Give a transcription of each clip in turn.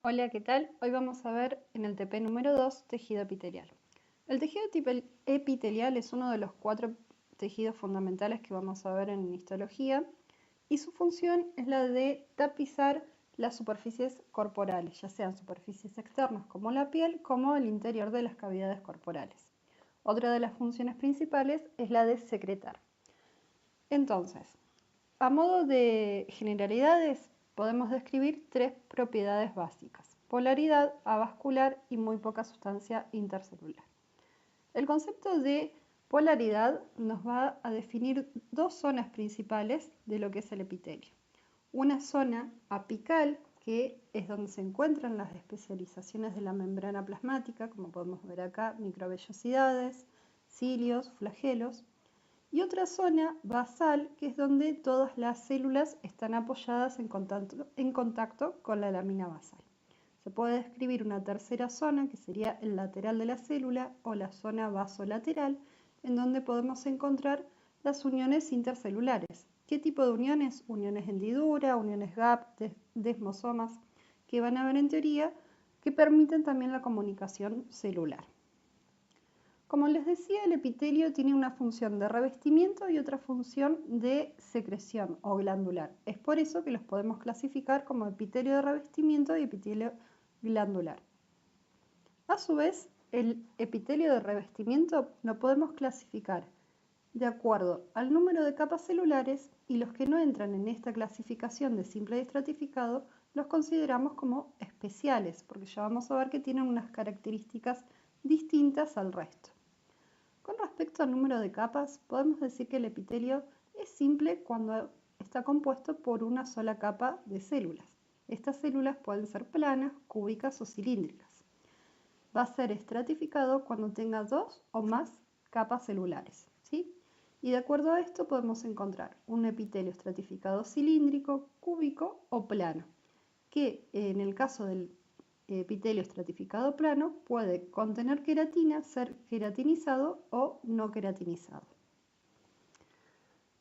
Hola, ¿qué tal? Hoy vamos a ver en el TP número 2 tejido epitelial. El tejido epitelial es uno de los 4 tejidos fundamentales que vamos a ver en histología y su función es la de tapizar las superficies corporales, ya sean superficies externas como la piel, como el interior de las cavidades corporales. Otra de las funciones principales es la de secretar. Entonces, a modo de generalidades, podemos describir 3 propiedades básicas: polaridad, avascular y muy poca sustancia intercelular. El concepto de polaridad nos va a definir 2 zonas principales de lo que es el epitelio. Una zona apical, que es donde se encuentran las especializaciones de la membrana plasmática, como podemos ver acá, microvellosidades, cilios, flagelos. Y otra zona basal, que es donde todas las células están apoyadas en contacto con la lámina basal. Se puede describir una tercera zona, que sería el lateral de la célula o la zona basolateral, en donde podemos encontrar las uniones intercelulares. ¿Qué tipo de uniones? Uniones hendidura, uniones gap, desmosomas, que van a ver en teoría que permiten también la comunicación celular. Como les decía, el epitelio tiene una función de revestimiento y otra función de secreción o glandular. Es por eso que los podemos clasificar como epitelio de revestimiento y epitelio glandular. A su vez, el epitelio de revestimiento lo podemos clasificar de acuerdo al número de capas celulares, y los que no entran en esta clasificación de simple y estratificado los consideramos como especiales, porque ya vamos a ver que tienen unas características distintas al resto. Con respecto al número de capas, podemos decir que el epitelio es simple cuando está compuesto por una sola capa de células. Estas células pueden ser planas, cúbicas o cilíndricas. Va a ser estratificado cuando tenga 2 o más capas celulares, ¿sí? Y de acuerdo a esto podemos encontrar un epitelio estratificado cilíndrico, cúbico o plano, que en el caso del epitelio estratificado plano puede contener queratina, ser queratinizado o no queratinizado.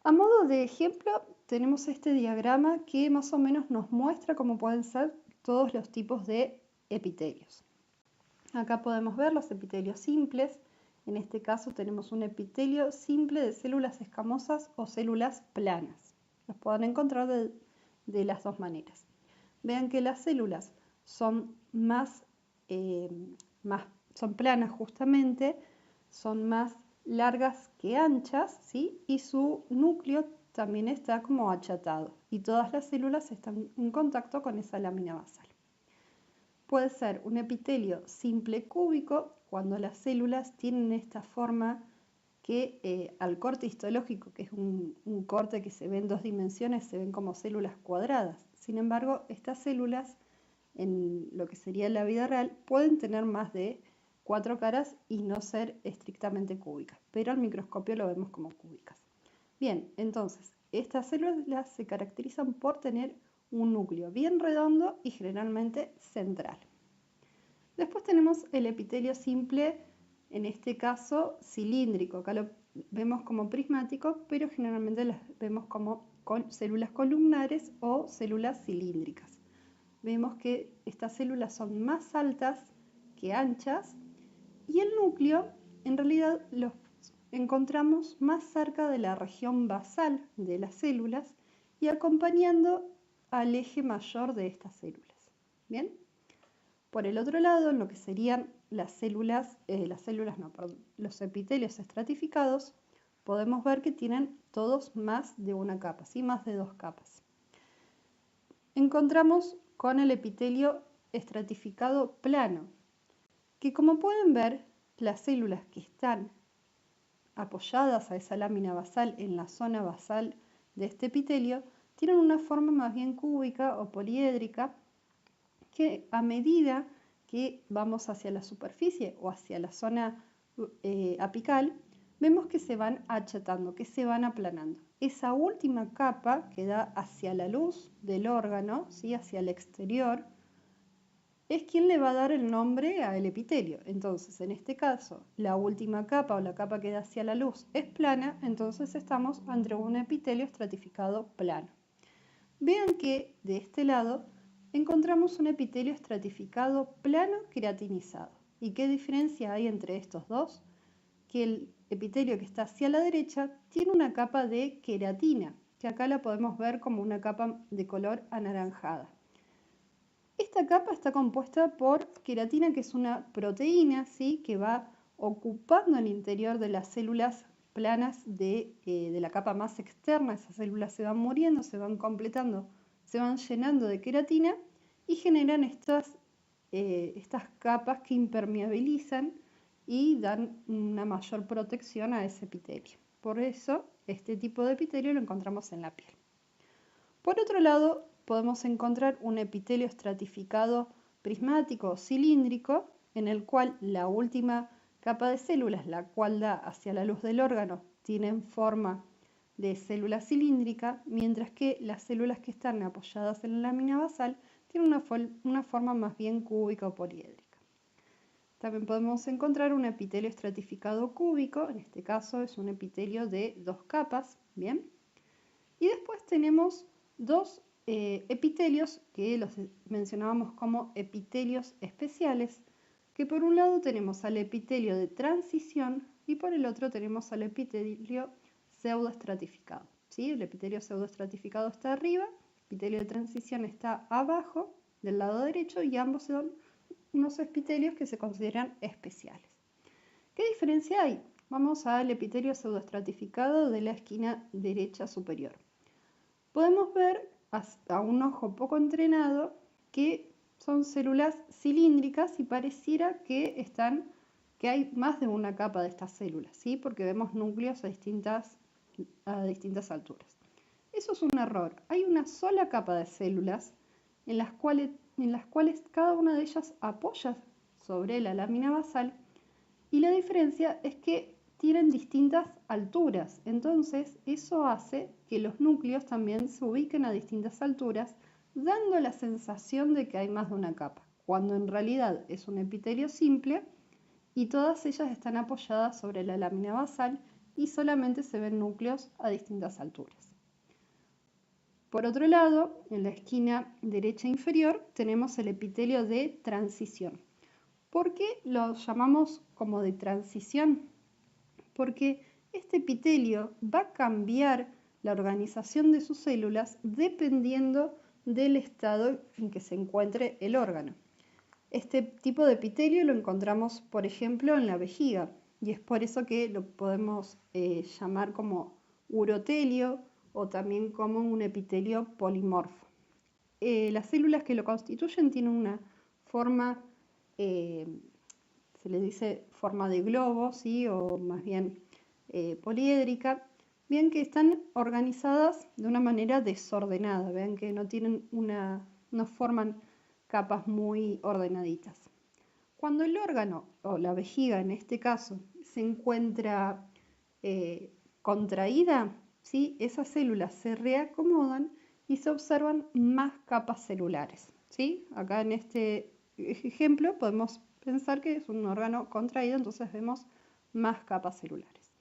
A modo de ejemplo, tenemos este diagrama que más o menos nos muestra cómo pueden ser todos los tipos de epitelios. Acá podemos ver los epitelios simples. En este caso tenemos un epitelio simple de células escamosas o células planas. Los pueden encontrar de las dos maneras. Vean que las células son son planas justamente, son más largas que anchas, ¿sí? Y su núcleo también está como achatado y todas las células están en contacto con esa lámina basal. Puede ser un epitelio simple cúbico cuando las células tienen esta forma que al corte histológico, que es un corte que se ve en 2 dimensiones, se ven como células cuadradas. Sin embargo, estas células, en lo que sería la vida real, pueden tener más de 4 caras y no ser estrictamente cúbicas, pero al microscopio lo vemos como cúbicas. Bien, entonces, estas células se caracterizan por tener un núcleo bien redondo y generalmente central. Después tenemos el epitelio simple, en este caso cilíndrico. Acá lo vemos como prismático, pero generalmente las vemos como con células columnares o células cilíndricas. Vemos que estas células son más altas que anchas y el núcleo en realidad los encontramos más cerca de la región basal de las células y acompañando al eje mayor de estas células. ¿Bien? Por el otro lado, en lo que serían los epitelios estratificados, podemos ver que tienen todos más de una capa, ¿sí? Más de 2 capas. Encontramos con el epitelio estratificado plano, que como pueden ver, las células que están apoyadas a esa lámina basal en la zona basal de este epitelio tienen una forma más bien cúbica o poliédrica, que a medida que vamos hacia la superficie o hacia la zona apical, vemos que se van achatando, que se van aplanando. Esa última capa que da hacia la luz del órgano, ¿sí? Hacia el exterior, es quien le va a dar el nombre al epitelio. Entonces, en este caso, la última capa o la capa que da hacia la luz es plana, entonces estamos ante un epitelio estratificado plano. Vean que de este lado encontramos un epitelio estratificado plano queratinizado. ¿Y qué diferencia hay entre estos dos? Que el epitelio que está hacia la derecha tiene una capa de queratina, que acá la podemos ver como una capa de color anaranjada. Esta capa está compuesta por queratina, que es una proteína, ¿sí?, que va ocupando el interior de las células planas de la capa más externa. Esas células se van muriendo, se van completando, se van llenando de queratina y generan estas capas que impermeabilizan y dan una mayor protección a ese epitelio. Por eso, este tipo de epitelio lo encontramos en la piel. Por otro lado, podemos encontrar un epitelio estratificado prismático o cilíndrico, en el cual la última capa de células, la cual da hacia la luz del órgano, tienen forma de célula cilíndrica, mientras que las células que están apoyadas en la lámina basal tienen una forma más bien cúbica o poliédrica. También podemos encontrar un epitelio estratificado cúbico, en este caso es un epitelio de 2 capas, ¿bien? Y después tenemos dos epitelios que los mencionábamos como epitelios especiales, que por un lado tenemos al epitelio de transición y por el otro tenemos al epitelio pseudoestratificado, ¿sí? El epitelio pseudoestratificado está arriba, el epitelio de transición está abajo del lado derecho y ambos son unos epitelios que se consideran especiales. ¿Qué diferencia hay? Vamos al epitelio pseudoestratificado de la esquina derecha superior. Podemos ver a un ojo poco entrenado que son células cilíndricas y pareciera que hay más de una capa de estas células, ¿sí? Porque vemos núcleos a distintas alturas. Eso es un error. Hay una sola capa de células en las cuales cada una de ellas apoya sobre la lámina basal, y la diferencia es que tienen distintas alturas. Entonces eso hace que los núcleos también se ubiquen a distintas alturas, dando la sensación de que hay más de una capa, cuando en realidad es un epitelio simple y todas ellas están apoyadas sobre la lámina basal y solamente se ven núcleos a distintas alturas. Por otro lado, en la esquina derecha inferior tenemos el epitelio de transición. ¿Por qué lo llamamos como de transición? Porque este epitelio va a cambiar la organización de sus células dependiendo del estado en que se encuentre el órgano. Este tipo de epitelio lo encontramos, por ejemplo, en la vejiga, y es por eso que lo podemos llamar como urotelio o también como un epitelio polimorfo. Las células que lo constituyen tienen una forma, se le dice forma de globo, ¿sí? O más bien poliédrica. Bien que están organizadas de una manera desordenada, vean que no forman capas muy ordenaditas. Cuando el órgano, o la vejiga en este caso, se encuentra contraída, ¿sí? Esas células se reacomodan y se observan más capas celulares, ¿sí? Acá en este ejemplo podemos pensar que es un órgano contraído, entonces vemos más capas celulares.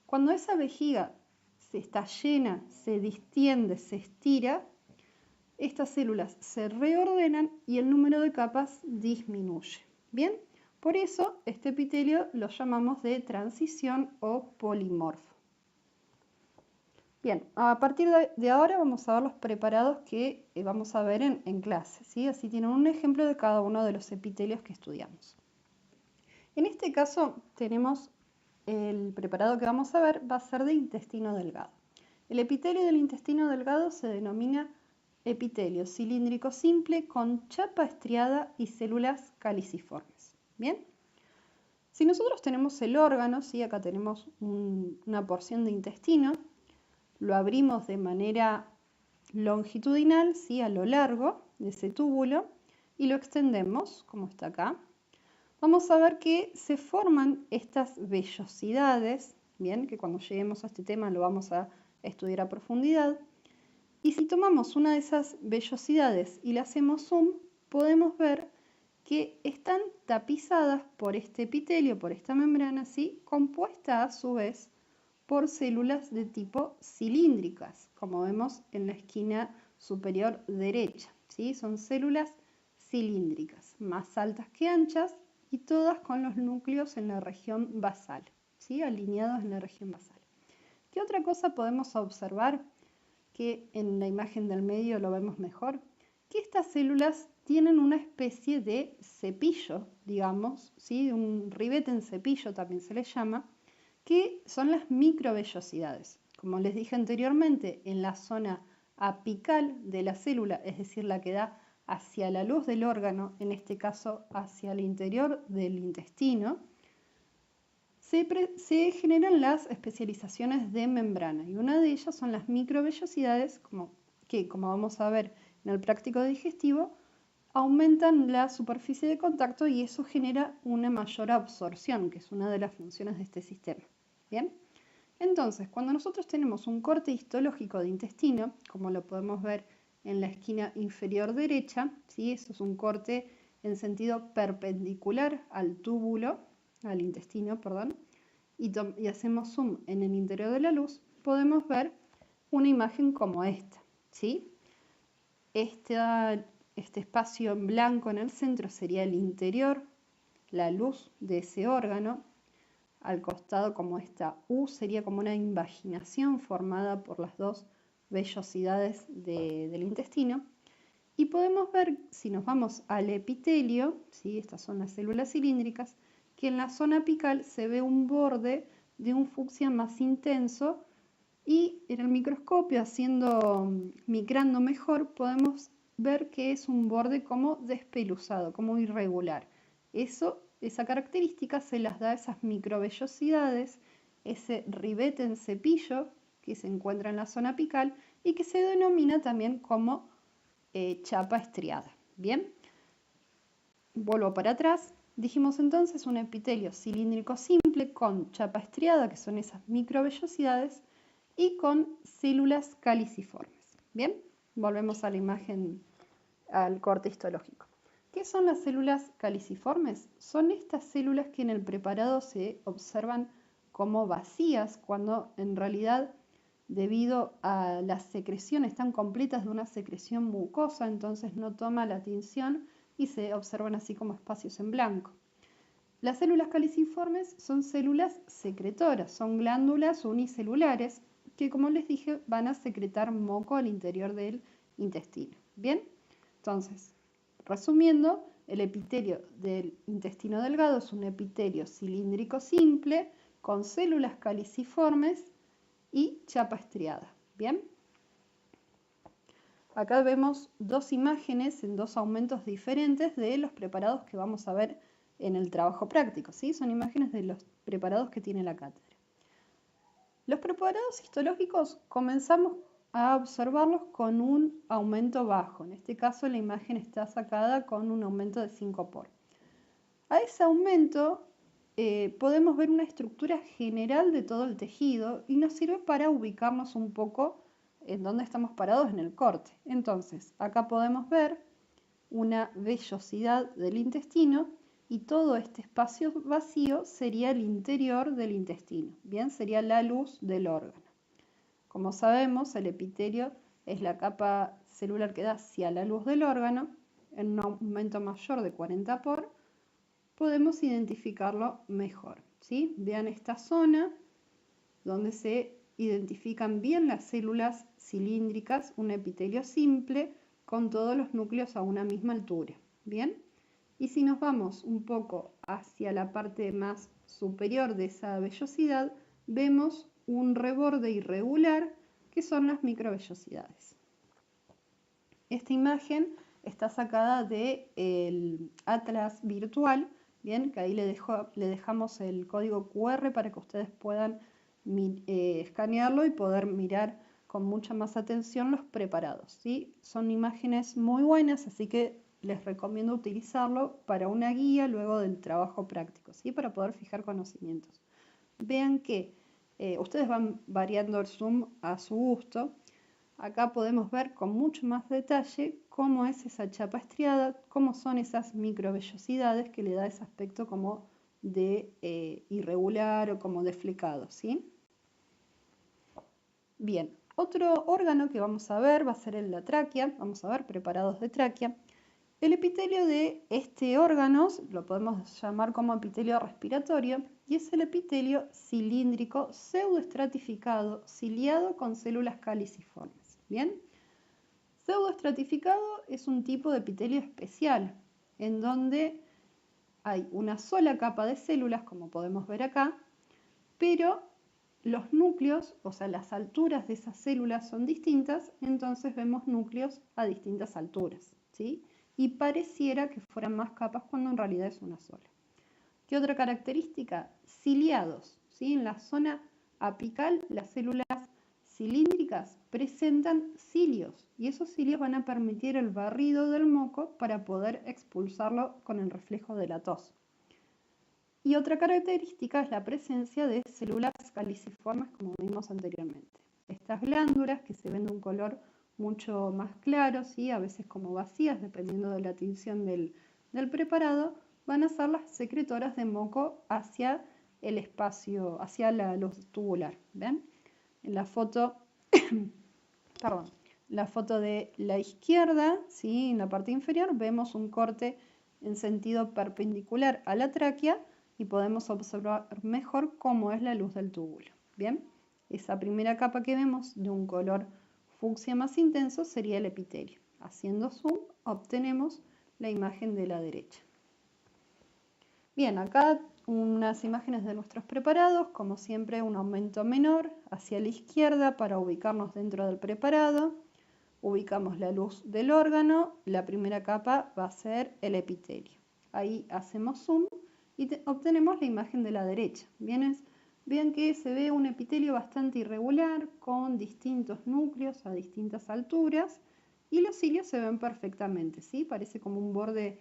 Cuando esa vejiga está llena, se distiende, se estira, estas células se reordenan y el número de capas disminuye. Bien, por eso este epitelio lo llamamos de transición o polimorfo. Bien, a partir de ahora vamos a ver los preparados que vamos a ver en clase, ¿sí? Así tienen un ejemplo de cada uno de los epitelios que estudiamos. En este caso tenemos el preparado que vamos a ver va a ser de intestino delgado. El epitelio del intestino delgado se denomina epitelio cilíndrico simple con chapa estriada y células caliciformes. Bien, si nosotros tenemos el órgano, ¿sí? Acá tenemos una porción de intestino, lo abrimos de manera longitudinal, ¿sí? A lo largo de ese túbulo y lo extendemos, como está acá. Vamos a ver que se forman estas vellosidades, bien, que cuando lleguemos a este tema lo vamos a estudiar a profundidad. Y si tomamos una de esas vellosidades y le hacemos zoom, podemos ver que están tapizadas por este epitelio, por esta membrana, ¿sí? Compuesta a su vez por células de tipo cilíndricas, como vemos en la esquina superior derecha, ¿sí? ¿sí? Son células cilíndricas, más altas que anchas y todas con los núcleos en la región basal, ¿sí? Alineados en la región basal. ¿Qué otra cosa podemos observar? Que en la imagen del medio lo vemos mejor, que estas células tienen una especie de cepillo, digamos, ¿sí? Un ribete en cepillo también se les llama, que son las microvellosidades. Como les dije anteriormente, en la zona apical de la célula, es decir, la que da hacia la luz del órgano, en este caso hacia el interior del intestino, se generan las especializaciones de membrana y una de ellas son las microvellosidades que, como vamos a ver en el práctico digestivo, aumentan la superficie de contacto y eso genera una mayor absorción, que es una de las funciones de este sistema. ¿Bien? Entonces, cuando nosotros tenemos un corte histológico de intestino, como lo podemos ver en la esquina inferior derecha, ¿sí? Eso es un corte en sentido perpendicular al túbulo, al intestino, perdón, y hacemos zoom en el interior de la luz, podemos ver una imagen como esta, ¿sí? Este espacio en blanco en el centro sería el interior, la luz de ese órgano. Al costado, como esta U, sería como una invaginación formada por las dos vellosidades del intestino. Y podemos ver, si nos vamos al epitelio, ¿sí? Estas son las células cilíndricas, que en la zona apical se ve un borde de un fucsia más intenso y en el microscopio, micrando mejor, podemos ver que es un borde como despeluzado, como irregular. Esa característica se las da a esas microvellosidades, ese ribete en cepillo que se encuentra en la zona apical y que se denomina también como chapa estriada. Bien, vuelvo para atrás. Dijimos entonces un epitelio cilíndrico simple con chapa estriada, que son esas microvellosidades, y con células caliciformes. Bien, volvemos a la imagen, al corte histológico. ¿Qué son las células caliciformes? Son estas células que en el preparado se observan como vacías, cuando en realidad, debido a las secreciones tan completas de una secreción mucosa, entonces no toma la tinción y se observan así como espacios en blanco. Las células caliciformes son células secretoras, son glándulas unicelulares que, como les dije, van a secretar moco al interior del intestino. ¿Bien? Entonces, resumiendo, el epitelio del intestino delgado es un epitelio cilíndrico simple con células caliciformes y chapa estriada. ¿Bien? Acá vemos dos imágenes en dos aumentos diferentes de los preparados que vamos a ver en el trabajo práctico, ¿sí? Son imágenes de los preparados que tiene la cátedra. Los preparados histológicos comenzamos a observarlos con un aumento bajo. En este caso la imagen está sacada con un aumento de 5 por. A ese aumento podemos ver una estructura general de todo el tejido y nos sirve para ubicarnos un poco en dónde estamos parados en el corte. Entonces, acá podemos ver una vellosidad del intestino y todo este espacio vacío sería el interior del intestino. Bien, sería la luz del órgano. Como sabemos, el epitelio es la capa celular que da hacia la luz del órgano. En un aumento mayor de 40 por, podemos identificarlo mejor, ¿sí? Vean esta zona donde se identifican bien las células cilíndricas, un epitelio simple con todos los núcleos a una misma altura. ¿Bien? Y si nos vamos un poco hacia la parte más superior de esa vellosidad, vemos un reborde irregular que son las microvellosidades. Esta imagen está sacada del atlas virtual, bien, que ahí le dejamos el código QR para que ustedes puedan escanearlo y poder mirar con mucha más atención los preparados, ¿sí? Son imágenes muy buenas, así que les recomiendo utilizarlo para una guía luego del trabajo práctico, ¿sí? Para poder fijar conocimientos. Vean que ustedes van variando el zoom a su gusto. Acá podemos ver con mucho más detalle cómo es esa chapa estriada, cómo son esas microvellosidades que le da ese aspecto como de irregular o como de flecado, ¿sí? Bien, Otro órgano que vamos a ver va a ser el de la tráquea. Vamos a ver preparados de tráquea. El epitelio de este órgano lo podemos llamar como epitelio respiratorio y es el epitelio cilíndrico pseudoestratificado ciliado con células caliciformes. ¿Bien? Pseudoestratificado es un tipo de epitelio especial en donde hay una sola capa de células, como podemos ver acá, pero los núcleos, o sea, las alturas de esas células son distintas, entonces vemos núcleos a distintas alturas, ¿sí? Y pareciera que fueran más capas cuando en realidad es una sola. ¿Qué otra característica? Ciliados, ¿sí? En la zona apical las células cilíndricas presentan cilios y esos cilios van a permitir el barrido del moco para poder expulsarlo con el reflejo de la tos. Y otra característica es la presencia de células caliciformes como vimos anteriormente. Estas glándulas que se ven de un color mucho más claro, ¿sí? A veces como vacías dependiendo de la tinción del preparado, van a ser las secretoras de moco hacia el espacio, hacia la luz tubular. ¿Ven? En la foto, la foto de la izquierda, ¿sí? En la parte inferior vemos un corte en sentido perpendicular a la tráquea y podemos observar mejor cómo es la luz del túbulo. Bien, esa primera capa que vemos de un color fucsia más intenso sería el epitelio. Haciendo zoom obtenemos la imagen de la derecha. Bien, acá unas imágenes de nuestros preparados, como siempre un aumento menor hacia la izquierda para ubicarnos dentro del preparado. Ubicamos la luz del órgano, la primera capa va a ser el epitelio. Ahí hacemos zoom y obtenemos la imagen de la derecha. Vean que se ve un epitelio bastante irregular con distintos núcleos a distintas alturas y los cilios se ven perfectamente, ¿sí? Parece como un borde,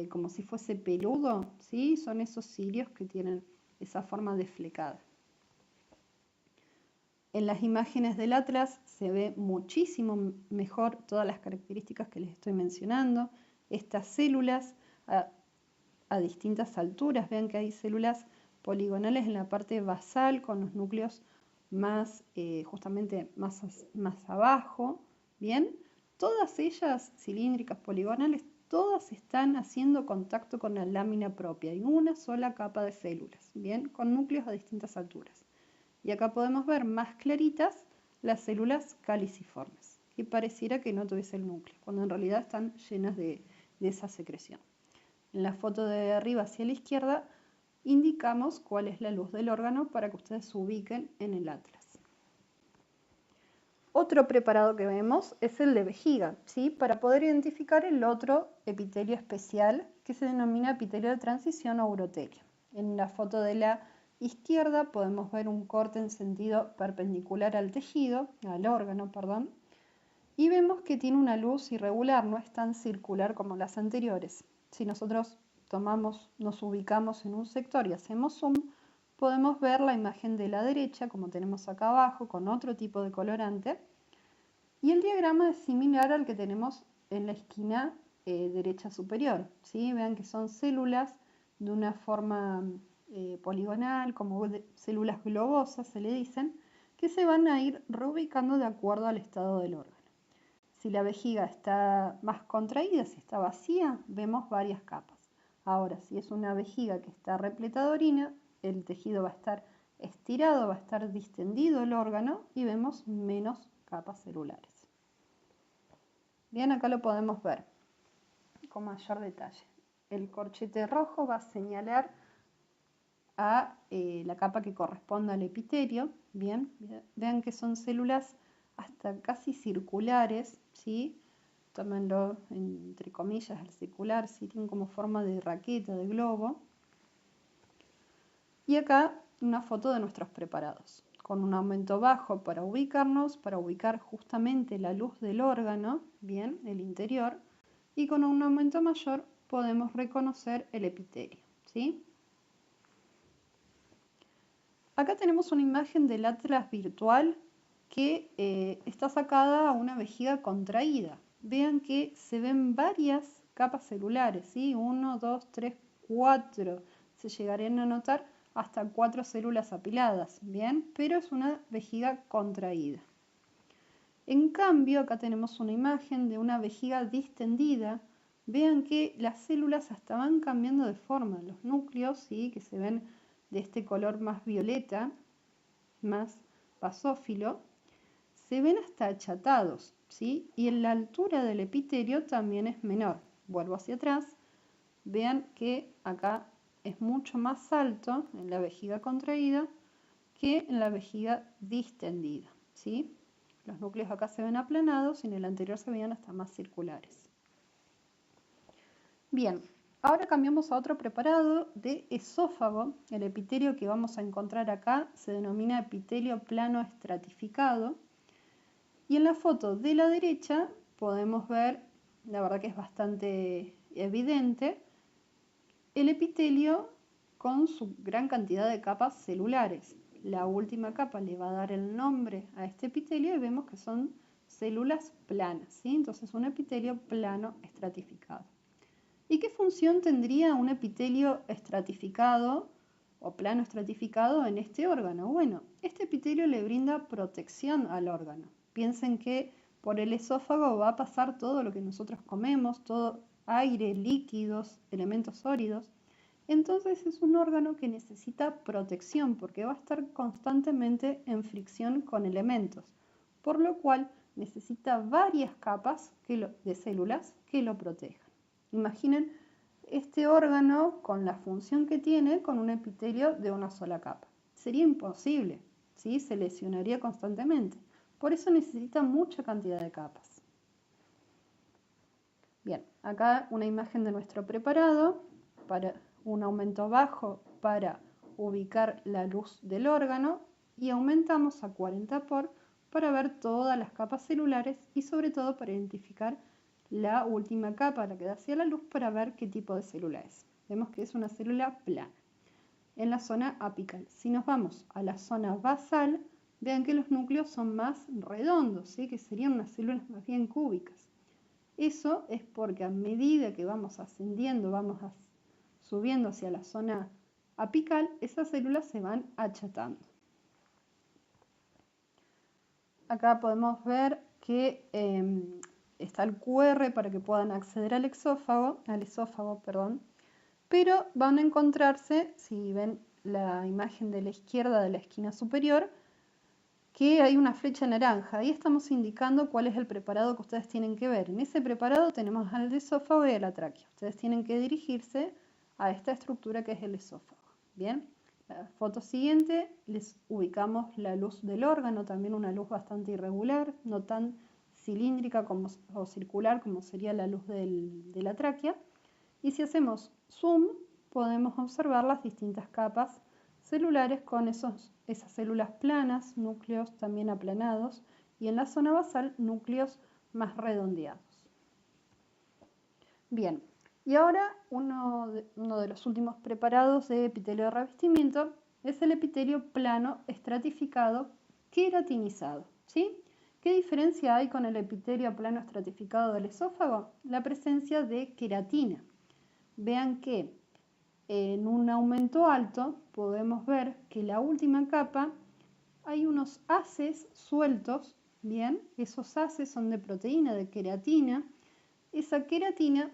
como si fuese peludo, ¿sí? Son esos cilios que tienen esa forma desflecada. En las imágenes del atlas se ve muchísimo mejor todas las características que les estoy mencionando. Estas células a distintas alturas, vean que hay células poligonales en la parte basal con los núcleos más, justamente más abajo. Bien, todas ellas cilíndricas poligonales, todas están haciendo contacto con la lámina propia y una sola capa de células, bien, con núcleos a distintas alturas. Y acá podemos ver más claritas las células caliciformes, que pareciera que no tuviese el núcleo, cuando en realidad están llenas de esa secreción. En la foto de arriba hacia la izquierda indicamos cuál es la luz del órgano para que ustedes se ubiquen en el atlas. Otro preparado que vemos es el de vejiga, ¿sí? Para poder identificar el otro epitelio especial que se denomina epitelio de transición o urotelio. En la foto de la izquierda podemos ver un corte en sentido perpendicular al tejido, al órgano, perdón, y vemos que tiene una luz irregular, no es tan circular como las anteriores. Si nosotros nos ubicamos en un sector y hacemos zoom, podemos ver la imagen de la derecha, como tenemos acá abajo, con otro tipo de colorante, y el diagrama es similar al que tenemos en la esquina derecha superior, ¿sí? Vean que son células de una forma poligonal, como células globosas se le dicen, que se van a ir reubicando de acuerdo al estado del órgano. Si la vejiga está más contraída, si está vacía, vemos varias capas. Ahora, si es una vejiga que está repleta de orina, el tejido va a estar estirado, va a estar distendido el órgano y vemos menos capas celulares. Bien, acá lo podemos ver con mayor detalle. El corchete rojo va a señalar a la capa que corresponde al epitelio. Bien, vean que son células hasta casi circulares, ¿sí? Tómenlo entre comillas al circular, ¿sí? Tienen como forma de raqueta, de globo. Y acá una foto de nuestros preparados, con un aumento bajo para ubicarnos, para ubicar justamente la luz del órgano, bien, el interior, y con un aumento mayor podemos reconocer el epitelio, ¿sí? Acá tenemos una imagen del atlas virtual que está sacada a una vejiga contraída. Vean que se ven varias capas celulares, ¿sí? 1, 2, 3, 4. Se llegarían a notar hasta 4 células apiladas, ¿bien? Pero es una vejiga contraída. En cambio, acá tenemos una imagen de una vejiga distendida. Vean que las células hasta van cambiando de forma. Los núcleos, ¿sí?, que se ven de este color más violeta, más basófilo, se ven hasta achatados, ¿sí? Y en la altura del epitelio también es menor. Vuelvo hacia atrás. Vean que acá es mucho más alto en la vejiga contraída que en la vejiga distendida, ¿sí? Los núcleos acá se ven aplanados y en el anterior se veían hasta más circulares. Bien, ahora cambiamos a otro preparado de esófago. El epitelio que vamos a encontrar acá se denomina epitelio plano estratificado. Y en la foto de la derecha podemos ver, la verdad que es bastante evidente, el epitelio con su gran cantidad de capas celulares. La última capa le va a dar el nombre a este epitelio y vemos que son células planas, ¿sí? Entonces un epitelio plano estratificado. ¿Y qué función tendría un epitelio estratificado o plano estratificado en este órgano? Bueno, este epitelio le brinda protección al órgano. Piensen que por el esófago va a pasar todo lo que nosotros comemos, todo aire, líquidos, elementos sólidos. Entonces es un órgano que necesita protección porque va a estar constantemente en fricción con elementos, por lo cual necesita varias capas de células que lo protejan. Imaginen este órgano con la función que tiene con un epitelio de una sola capa. Sería imposible, ¿sí? Se lesionaría constantemente. Por eso necesita mucha cantidad de capas. Bien, acá una imagen de nuestro preparado para un aumento bajo para ubicar la luz del órgano y aumentamos a 40 por para ver todas las capas celulares y sobre todo para identificar la última capa, la que da hacia la luz, para ver qué tipo de célula es. Vemos que es una célula plana en la zona apical. Si nos vamos a la zona basal, vean que los núcleos son más redondos, ¿sí?, que serían unas células más bien cúbicas. Eso es porque a medida que vamos ascendiendo, subiendo hacia la zona apical, esas células se van achatando. Acá podemos ver que está el QR para que puedan acceder al esófago, pero van a encontrarse, si ven la imagen de la izquierda de la esquina superior, que hay una flecha naranja. Ahí estamos indicando cuál es el preparado que ustedes tienen que ver. En ese preparado tenemos al esófago y a la tráquea. Ustedes tienen que dirigirse a esta estructura que es el esófago. Bien, la foto siguiente les ubicamos la luz del órgano, también una luz bastante irregular, no tan cilíndrica o circular como sería la luz de la tráquea. Y si hacemos zoom, podemos observar las distintas capas celulares con esas células planas, núcleos también aplanados, y en la zona basal, núcleos más redondeados. Bien, y ahora uno de los últimos preparados de epitelio de revestimiento es el epitelio plano estratificado queratinizado, ¿sí? ¿Qué diferencia hay con el epitelio plano estratificado del esófago? La presencia de queratina. Vean que en un aumento alto podemos ver que la última capa hay unos haces sueltos, bien, esos haces son de proteína, de queratina. Esa queratina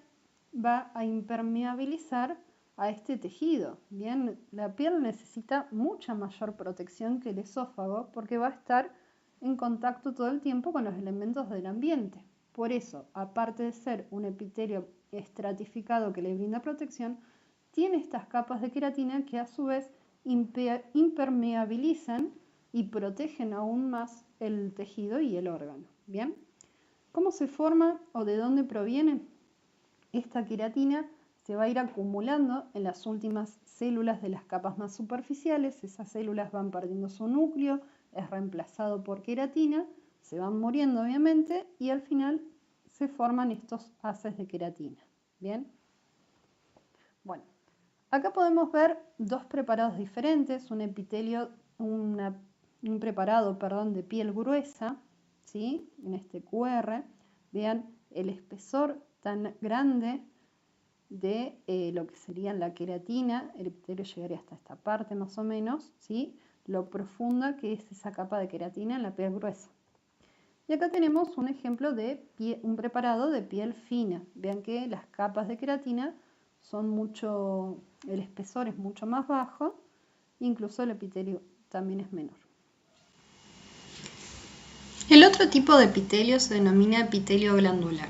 va a impermeabilizar a este tejido, bien, la piel necesita mucha mayor protección que el esófago porque va a estar en contacto todo el tiempo con los elementos del ambiente. Por eso, aparte de ser un epitelio estratificado que le brinda protección, tiene estas capas de queratina que a su vez impermeabilizan y protegen aún más el tejido y el órgano. ¿Bien? ¿Cómo se forma o de dónde proviene? Esta queratina se va a ir acumulando en las últimas células de las capas más superficiales. Esas células van perdiendo su núcleo, es reemplazado por queratina, se van muriendo obviamente y al final se forman estos haces de queratina. ¿Bien? Bueno, acá podemos ver dos preparados diferentes, un preparado de piel gruesa, ¿sí?, en este QR. Vean el espesor tan grande de lo que sería la queratina. El epitelio llegaría hasta esta parte más o menos, ¿sí?, lo profunda que es esa capa de queratina en la piel gruesa. Y acá tenemos un ejemplo de un preparado de piel fina. Vean que las capas de queratina el espesor es mucho más bajo, incluso el epitelio también es menor. El otro tipo de epitelio se denomina epitelio glandular.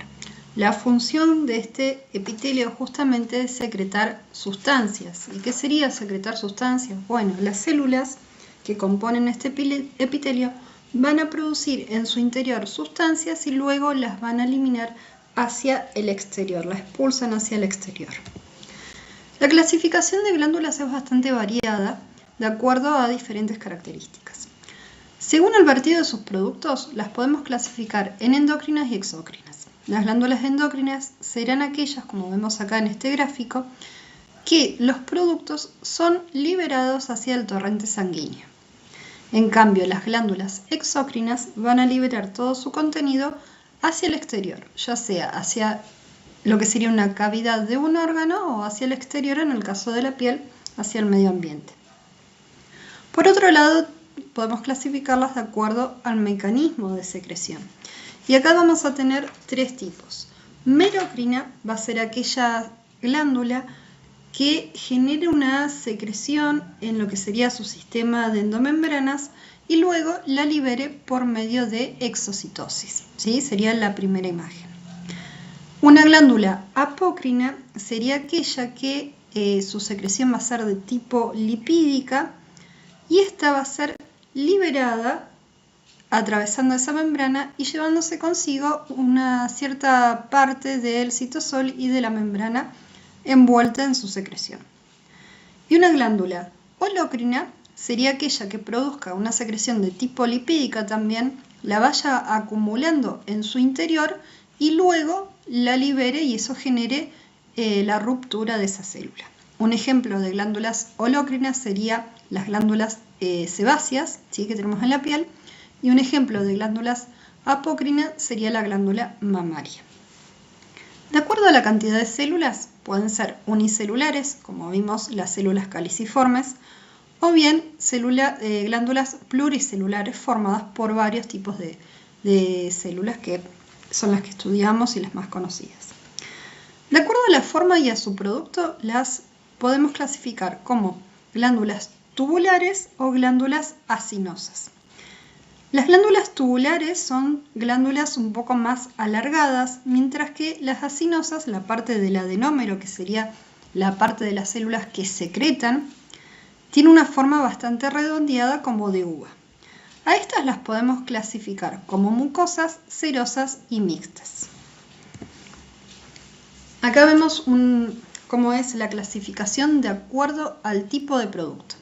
La función de este epitelio justamente es secretar sustancias. ¿Y qué sería secretar sustancias? Bueno, las células que componen este epitelio van a producir en su interior sustancias y luego las van a eliminar hacia el exterior, las expulsan hacia el exterior. La clasificación de glándulas es bastante variada de acuerdo a diferentes características. Según el vertido de sus productos, las podemos clasificar en endócrinas y exócrinas. Las glándulas endócrinas serán aquellas, como vemos acá en este gráfico, que los productos son liberados hacia el torrente sanguíneo. En cambio, las glándulas exócrinas van a liberar todo su contenido hacia el exterior, ya sea hacia lo que sería una cavidad de un órgano o hacia el exterior, en el caso de la piel, hacia el medio ambiente. Por otro lado, podemos clasificarlas de acuerdo al mecanismo de secreción. Y acá vamos a tener tres tipos. Merocrina va a ser aquella glándula que genere una secreción en lo que sería su sistema de endomembranas y luego la libere por medio de exocitosis. ¿Sí? Sería la primera imagen. Una glándula apócrina sería aquella que su secreción va a ser de tipo lipídica y esta va a ser liberada atravesando esa membrana y llevándose consigo una cierta parte del citosol y de la membrana envuelta en su secreción. Y una glándula holocrina sería aquella que produzca una secreción de tipo lipídica también, la vaya acumulando en su interior y luego la libere y eso genere la ruptura de esa célula. Un ejemplo de glándulas holocrinas sería las glándulas sebáceas, ¿sí? que tenemos en la piel, y un ejemplo de glándulas apócrinas sería la glándula mamaria. De acuerdo a la cantidad de células, pueden ser unicelulares, como vimos las células caliciformes, o bien glándulas pluricelulares formadas por varios tipos de células que son las que estudiamos y las más conocidas. De acuerdo a la forma y a su producto, las podemos clasificar como glándulas tubulares o glándulas acinosas. Las glándulas tubulares son glándulas un poco más alargadas, mientras que las acinosas, la parte del adenómero, que sería la parte de las células que secretan, tiene una forma bastante redondeada como de uva. A estas las podemos clasificar como mucosas, serosas y mixtas. Acá vemos cómo es la clasificación de acuerdo al tipo de producto.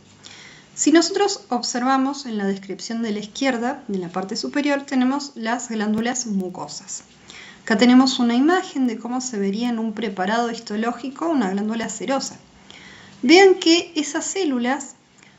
Si nosotros observamos en la descripción de la izquierda, en la parte superior, tenemos las glándulas mucosas. Acá tenemos una imagen de cómo se vería en un preparado histológico una glándula serosa. Vean que esas células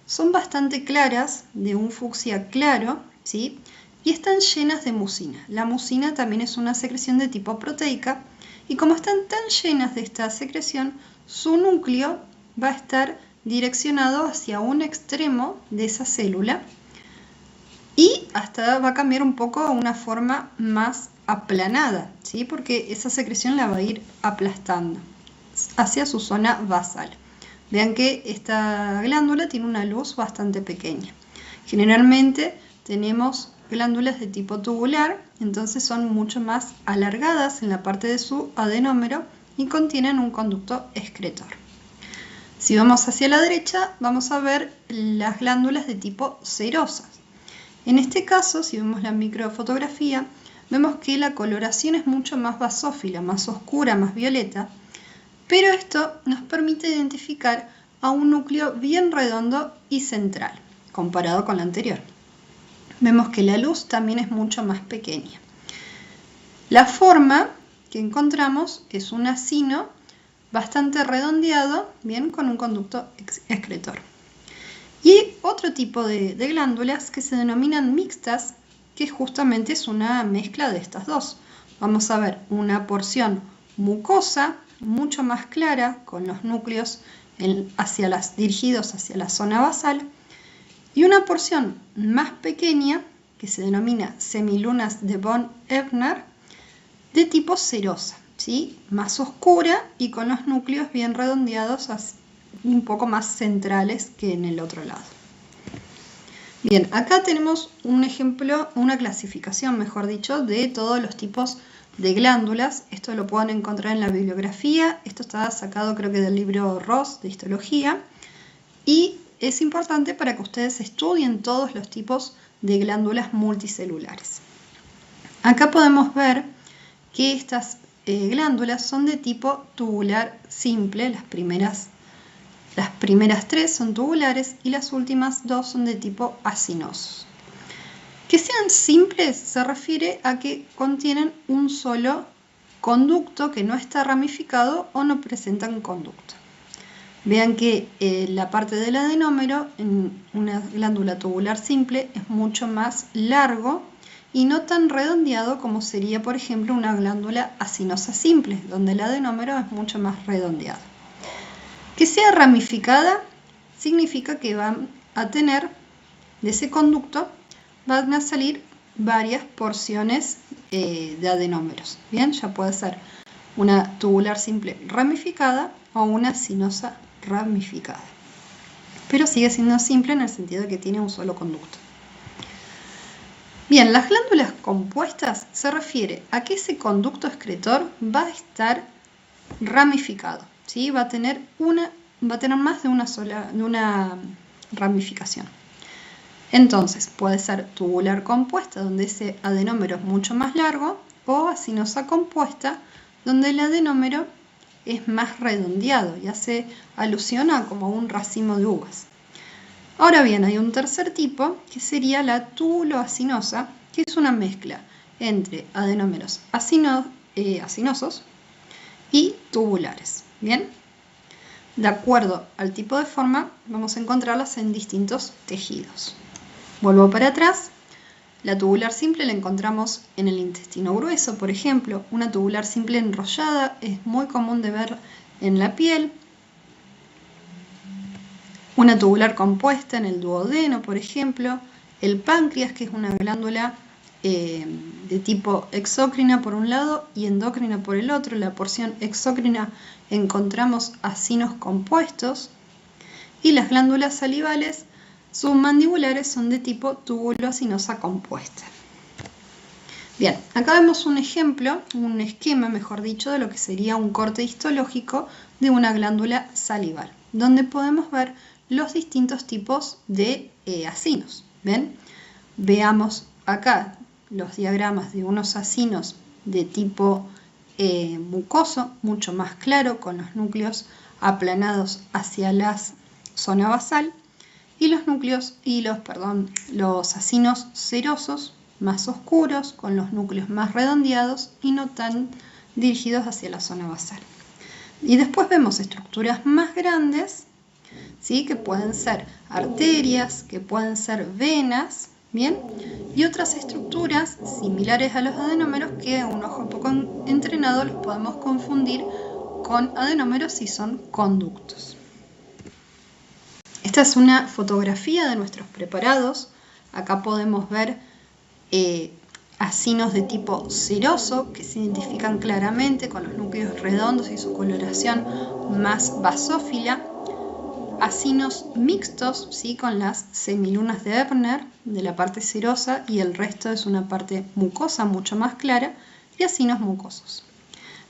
son bastante claras, de un fucsia claro, ¿sí? Y están llenas de mucina. La mucina también es una secreción de tipo proteica y como están tan llenas de esta secreción, su núcleo va a estar direccionado hacia un extremo de esa célula y hasta va a cambiar un poco a una forma más aplanada, ¿sí? Porque esa secreción la va a ir aplastando hacia su zona basal. Vean que esta glándula tiene una luz bastante pequeña. Generalmente tenemos glándulas de tipo tubular, entonces son mucho más alargadas en la parte de su adenómero y contienen un conducto excretor. Si vamos hacia la derecha, vamos a ver las glándulas de tipo serosas. En este caso, si vemos la microfotografía, vemos que la coloración es mucho más basófila, más oscura, más violeta, pero esto nos permite identificar a un núcleo bien redondo y central, comparado con la anterior. Vemos que la luz también es mucho más pequeña. La forma que encontramos es un acino bastante redondeado, bien, con un conducto excretor. Y otro tipo de glándulas que se denominan mixtas, que justamente es una mezcla de estas dos. Vamos a ver una porción mucosa, mucho más clara, con los núcleos dirigidos hacia la zona basal, y una porción más pequeña, que se denomina semilunas de von Ebner, de tipo serosa, ¿sí? Más oscura y con los núcleos bien redondeados, un poco más centrales que en el otro lado. Bien, acá tenemos un ejemplo, una clasificación, mejor dicho, de todos los tipos de glándulas. Esto lo pueden encontrar en la bibliografía. Esto está sacado creo que del libro Ross de histología. Y es importante para que ustedes estudien todos los tipos de glándulas multicelulares. Acá podemos ver que estas glándulas son de tipo tubular simple. Las primeras 3 son tubulares y las últimas 2 son de tipo acinosos. Que sean simples se refiere a que contienen un solo conducto que no está ramificado o no presentan conducto. Vean que la parte del adenómero en una glándula tubular simple es mucho más largo y no tan redondeado como sería, por ejemplo, una glándula acinosa simple, donde el adenómero es mucho más redondeado. Que sea ramificada significa que van a tener, de ese conducto, van a salir varias porciones de adenómeros. Bien, ya puede ser una tubular simple ramificada o una acinosa ramificada. Pero sigue siendo simple en el sentido de que tiene un solo conducto. Bien, las glándulas compuestas se refiere a que ese conducto excretor va a estar ramificado, ¿sí? Va a tener más de una ramificación. Entonces, puede ser tubular compuesta, donde ese adenómero es mucho más largo, o acinosa compuesta, donde el adenómero es más redondeado y hace alusión a como un racimo de uvas. Ahora bien, hay un tercer tipo, que sería la tubuloacinosa, que es una mezcla entre adenómeros acinosos y tubulares. Bien, de acuerdo al tipo de forma, vamos a encontrarlas en distintos tejidos. Vuelvo para atrás. La tubular simple la encontramos en el intestino grueso, por ejemplo. Una tubular simple enrollada es muy común de ver en la piel. Una tubular compuesta en el duodeno, por ejemplo. El páncreas, que es una glándula de tipo exócrina por un lado y endócrina por el otro. La porción exócrina encontramos acinos compuestos. Y las glándulas salivales submandibulares son de tipo tubuloacinosa compuesta. Bien, acá vemos un ejemplo, un esquema, mejor dicho, de lo que sería un corte histológico de una glándula salival, donde podemos ver los distintos tipos de acinos. ¿Ven? Veamos acá los diagramas de unos acinos de tipo mucoso, mucho más claro, con los núcleos aplanados hacia la zona basal, y los acinos serosos más oscuros, con los núcleos más redondeados y no tan dirigidos hacia la zona basal. Y después vemos estructuras más grandes, ¿sí? Que pueden ser arterias, que pueden ser venas, ¿bien? Y otras estructuras similares a los adenómeros que a un ojo poco entrenado los podemos confundir con adenómeros si son conductos. Esta es una fotografía de nuestros preparados. Acá podemos ver acinos de tipo seroso que se identifican claramente con los núcleos redondos y su coloración más basófila. Acinos mixtos, ¿sí? Con las semilunas de Ebner de la parte serosa y el resto es una parte mucosa mucho más clara, y acinos mucosos.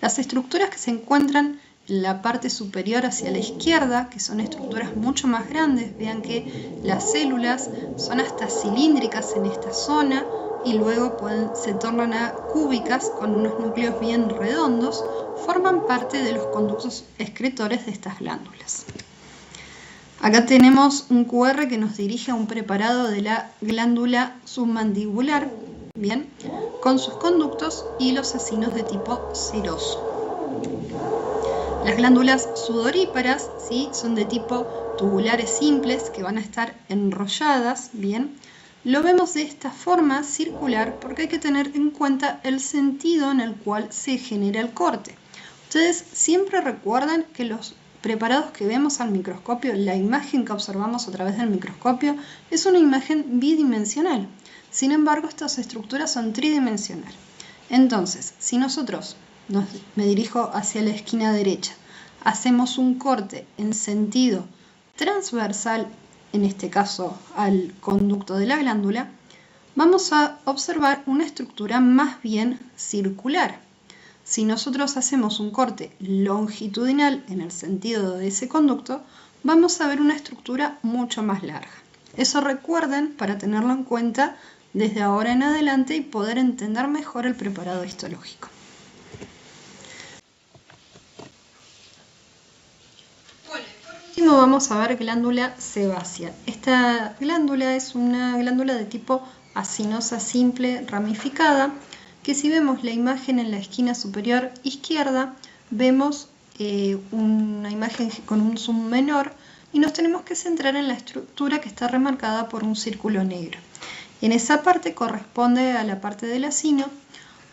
Las estructuras que se encuentran en la parte superior hacia la izquierda, que son estructuras mucho más grandes, vean que las células son hasta cilíndricas en esta zona y luego se tornan a cúbicas con unos núcleos bien redondos, forman parte de los conductos excretores de estas glándulas. Acá tenemos un QR que nos dirige a un preparado de la glándula submandibular, bien, con sus conductos y los acinos de tipo seroso. Las glándulas sudoríparas, ¿sí? Son de tipo tubulares simples que van a estar enrolladas, bien. Lo vemos de esta forma circular porque hay que tener en cuenta el sentido en el cual se genera el corte. Ustedes siempre recuerdan que los preparados que vemos al microscopio, la imagen que observamos a través del microscopio, es una imagen bidimensional. Sin embargo, estas estructuras son tridimensionales. Entonces, si nosotros, me dirijo hacia la esquina derecha, hacemos un corte en sentido transversal, en este caso al conducto de la glándula, vamos a observar una estructura más bien circular. Si nosotros hacemos un corte longitudinal en el sentido de ese conducto, vamos a ver una estructura mucho más larga. Eso recuerden para tenerlo en cuenta desde ahora en adelante y poder entender mejor el preparado histológico. Bueno, por último vamos a ver glándula sebácea. Esta glándula es una glándula de tipo acinosa simple ramificada, que si vemos la imagen en la esquina superior izquierda, vemos una imagen con un zoom menor y nos tenemos que centrar en la estructura que está remarcada por un círculo negro. En esa parte corresponde a la parte del acino.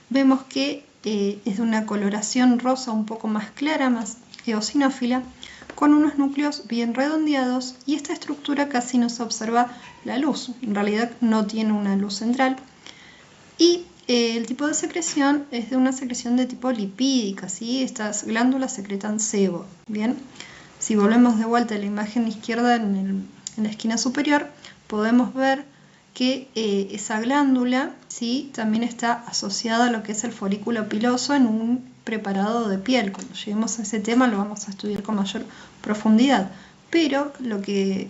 Vemos que es de una coloración rosa un poco más clara, más eosinófila, con unos núcleos bien redondeados, y esta estructura casi no se observa la luz, en realidad no tiene una luz central, y el tipo de secreción es de una secreción de tipo lipídica, ¿sí? Estas glándulas secretan sebo, ¿bien? Si volvemos de vuelta a la imagen izquierda en la esquina superior, podemos ver que esa glándula, ¿sí?, también está asociada a lo que es el folículo piloso en un preparado de piel. Cuando lleguemos a ese tema lo vamos a estudiar con mayor profundidad, pero lo que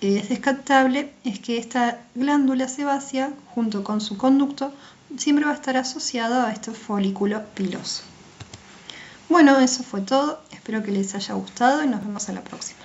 es descartable es que esta glándula sebácea, junto con su conducto, siempre va a estar asociado a este folículo piloso. Bueno, eso fue todo. Espero que les haya gustado y nos vemos en la próxima.